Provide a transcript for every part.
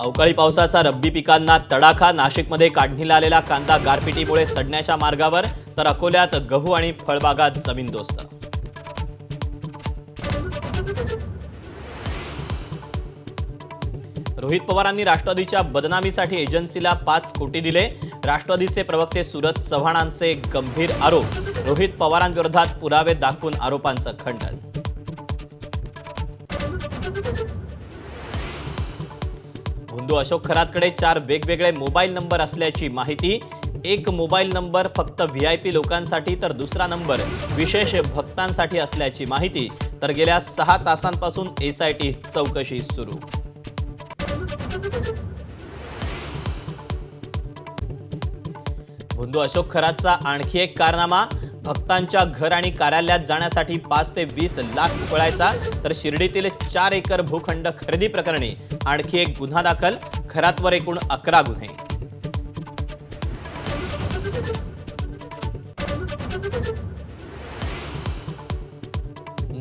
अवकाळी पावसाचा रब्बी पिकांना तडाखा. नाशिकमध्ये काढणीला आलेला कांदा गारपिटीमुळे सडण्याच्या मार्गावर, तर अकोल्यात गहू आणि फळबागात जमीनदोस्त. रोहित पवारांनी राष्ट्रवादीच्या बदनामीसाठी एजन्सीला 5 कोटी दिले. राष्ट्रवादीचे प्रवक्ते सुरज चव्हाणांचे गंभीर आरोप. रोहित पवारांविरोधात पुरावे दाखवून आरोपांचं खंडन. भोंदू अशोक खरातकडे 4 वेगवेगळे मोबाईल नंबर असल्याची माहिती. एक मोबाईल नंबर फक्त व्हीआयपी लोकांसाठी, तर दुसरा नंबर विशेष भक्तांसाठी असल्याची माहिती. तर गेल्या 6 तासांपासून एसआयटी चौकशी सुरू. भोंदू अशोक खरातचा आणखी एक कारनामा. भक्तांच्या घर आणि कार्यालयात जाण्यासाठी 5 ते 20 लाख उकळायचा. तर शिर्डीतील 4 एकर भूखंड खरेदी प्रकरणी आणखी एक गुन्हा दाखल. खरातवर एकूण 11 गुन्हे.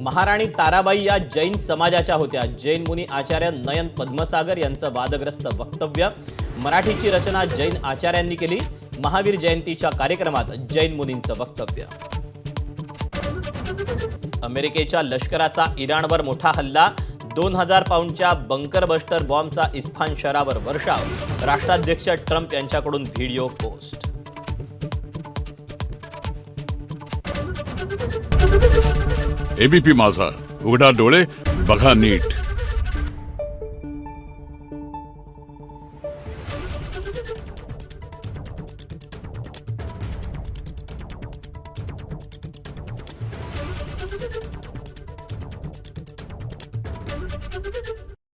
महाराणी ताराबाई या जैन समाजाच्या होत्या. जैन मुनी आचार्य नयन पद्मसागर यांचं वादग्रस्त वक्तव्य. मराठीची रचना जैन आचार्यांनी केली. महावीर जयंतीच्या कार्यक्रमात जैन मुनींचं वक्तव्य. अमेरिकेच्या लष्कराचा इराणवर मोठा हल्ला. 2000 पाऊंडच्या बंकर बस्टर बॉम्बचा इस्फान शहरावर वर्षाव. राष्ट्राध्यक्ष ट्रम्प यांच्याकडून व्हिडिओ पोस्ट. एबीपी माझा, उघडा डोळे बघा नीट.